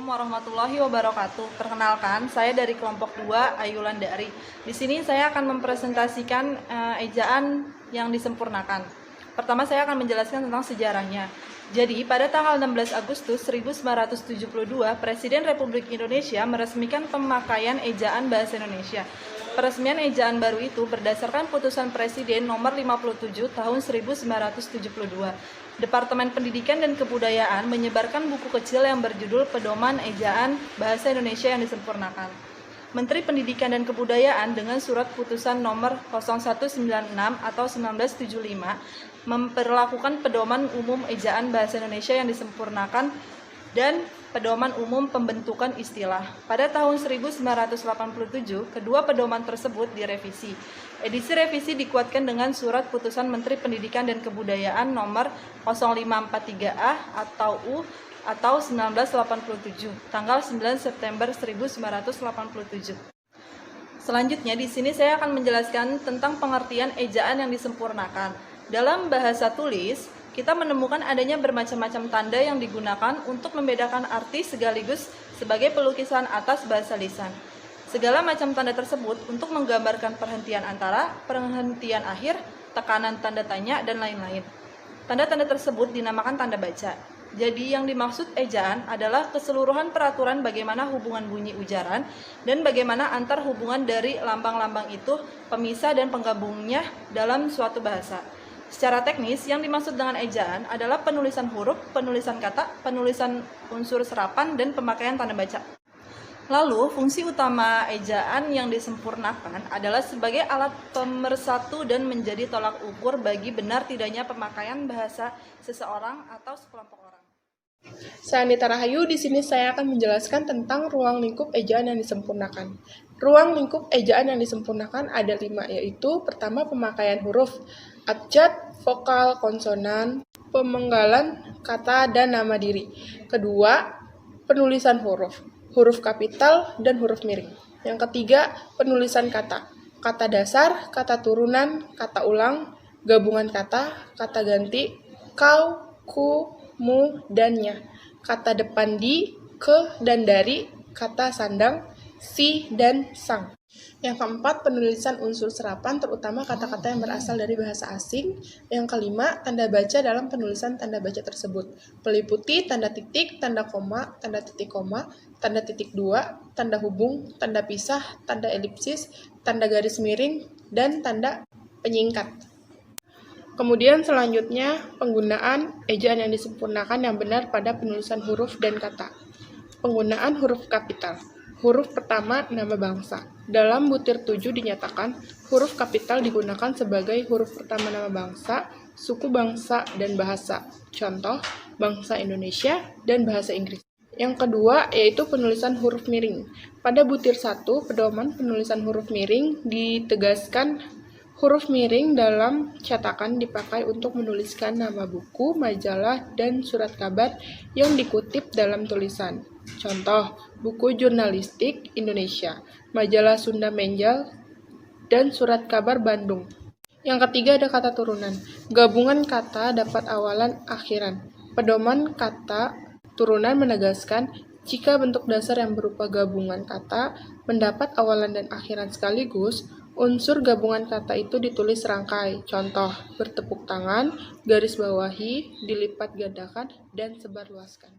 Assalamualaikum warahmatullahi wabarakatuh. Perkenalkan, saya dari kelompok 2 Ayulan Dari. Di sini saya akan mempresentasikan ejaan yang disempurnakan. Pertama saya akan menjelaskan tentang sejarahnya. Jadi, pada tanggal 16 Agustus 1972, Presiden Republik Indonesia meresmikan pemakaian ejaan bahasa Indonesia. Peresmian ejaan baru itu berdasarkan putusan Presiden nomor 57 tahun 1972. Departemen Pendidikan dan Kebudayaan menyebarkan buku kecil yang berjudul Pedoman Ejaan Bahasa Indonesia yang disempurnakan. Menteri Pendidikan dan Kebudayaan dengan surat putusan nomor 0196 atau 1975 memperlakukan pedoman umum ejaan bahasa Indonesia yang disempurnakan dan pedoman umum pembentukan istilah. Pada tahun 1987, kedua pedoman tersebut direvisi. Edisi revisi dikuatkan dengan surat putusan Menteri Pendidikan dan Kebudayaan nomor 0543A atau U atau 1987, tanggal 9 September 1987. Selanjutnya di sini saya akan menjelaskan tentang pengertian ejaan yang disempurnakan. Dalam bahasa tulis, kita menemukan adanya bermacam-macam tanda yang digunakan untuk membedakan arti sekaligus sebagai pelukisan atas bahasa lisan. Segala macam tanda tersebut untuk menggambarkan perhentian antara, perhentian akhir, tekanan tanda tanya, dan lain-lain. Tanda-tanda tersebut dinamakan tanda baca. Jadi yang dimaksud ejaan adalah keseluruhan peraturan bagaimana hubungan bunyi ujaran dan bagaimana antar hubungan dari lambang-lambang itu, pemisah dan penggabungnya dalam suatu bahasa. Secara teknis, yang dimaksud dengan ejaan adalah penulisan huruf, penulisan kata, penulisan unsur serapan, dan pemakaian tanda baca. Lalu, fungsi utama ejaan yang disempurnakan adalah sebagai alat pemersatu dan menjadi tolak ukur bagi benar tidaknya pemakaian bahasa seseorang atau sekelompok orang. Saya Anita Rahayu, di sini saya akan menjelaskan tentang ruang lingkup ejaan yang disempurnakan. Ruang lingkup ejaan yang disempurnakan ada 5, yaitu pertama pemakaian huruf, abjad, vokal, konsonan, pemenggalan, kata, dan nama diri. Kedua, penulisan huruf, huruf kapital dan huruf miring. Yang ketiga, penulisan kata, kata dasar, kata turunan, kata ulang, gabungan kata, kata ganti, kau, ku, mu, dan nya. Kata depan di, ke, dan dari, kata sandang, si, dan sang. Yang keempat, penulisan unsur serapan, terutama kata-kata yang berasal dari bahasa asing. Yang kelima, tanda baca dalam penulisan tanda baca tersebut. Meliputi tanda titik, tanda koma, tanda titik koma, tanda titik dua, tanda hubung, tanda pisah, tanda elipsis, tanda garis miring, dan tanda penyingkat. Kemudian selanjutnya, penggunaan ejaan yang disempurnakan yang benar pada penulisan huruf dan kata. Penggunaan huruf kapital. Huruf pertama, nama bangsa. Dalam butir 7 dinyatakan, huruf kapital digunakan sebagai huruf pertama nama bangsa, suku bangsa, dan bahasa. Contoh, bangsa Indonesia dan bahasa Inggris. Yang kedua, yaitu penulisan huruf miring. Pada butir 1, pedoman penulisan huruf miring ditegaskan huruf miring dalam cetakan dipakai untuk menuliskan nama buku, majalah, dan surat kabar yang dikutip dalam tulisan. Contoh, buku jurnalistik Indonesia, majalah Sunda Menjal, dan surat kabar Bandung. Yang ketiga ada kata turunan. Gabungan kata dapat awalan akhiran. Pedoman kata turunan menegaskan jika bentuk dasar yang berupa gabungan kata mendapat awalan dan akhiran sekaligus, unsur gabungan kata itu ditulis serangkai. Contoh, bertepuk tangan, garis bawahi, dilipat gandakan, dan sebarluaskan.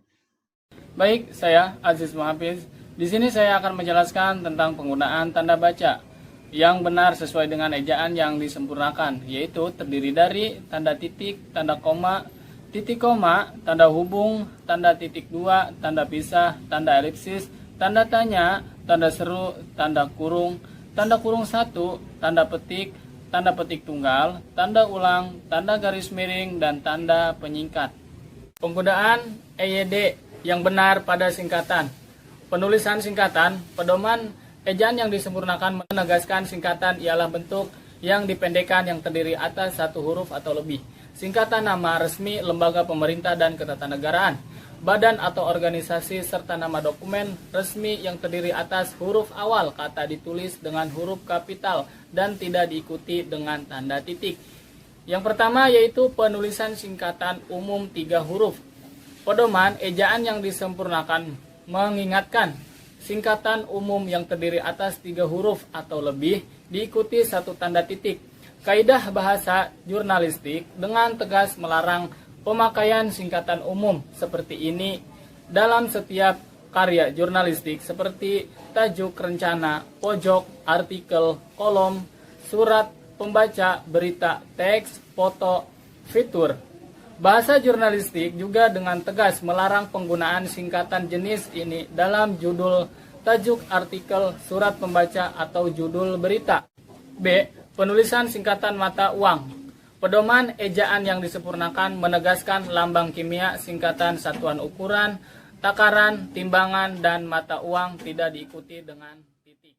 Baik, saya Aziz Muhafiz. Di sini saya akan menjelaskan tentang penggunaan tanda baca yang benar sesuai dengan ejaan yang disempurnakan, yaitu terdiri dari tanda titik, tanda koma, titik koma, tanda hubung, tanda titik dua, tanda pisah, tanda elipsis, tanda tanya, tanda seru, tanda kurung 1, tanda petik tunggal, tanda ulang, tanda garis miring, dan tanda penyingkat. Penggunaan EYD yang benar pada singkatan. Penulisan singkatan, pedoman ejaan yang disempurnakan menegaskan singkatan ialah bentuk yang dipendekkan yang terdiri atas satu huruf atau lebih. Singkatan nama resmi, lembaga pemerintah dan ketatanegaraan, badan atau organisasi, serta nama dokumen resmi yang terdiri atas huruf awal kata ditulis dengan huruf kapital dan tidak diikuti dengan tanda titik. Yang pertama yaitu penulisan singkatan umum 3 huruf. Pedoman ejaan yang disempurnakan mengingatkan singkatan umum yang terdiri atas 3 huruf atau lebih diikuti 1 tanda titik. Kaidah bahasa jurnalistik dengan tegas melarang pemakaian singkatan umum seperti ini dalam setiap karya jurnalistik seperti tajuk rencana, pojok, artikel, kolom, surat pembaca, berita, teks, foto, fitur. Bahasa jurnalistik juga dengan tegas melarang penggunaan singkatan jenis ini dalam judul, tajuk artikel, surat pembaca, atau judul berita. B. Penulisan singkatan mata uang. Pedoman ejaan yang disempurnakan menegaskan lambang kimia, singkatan satuan ukuran, takaran, timbangan, dan mata uang tidak diikuti dengan titik.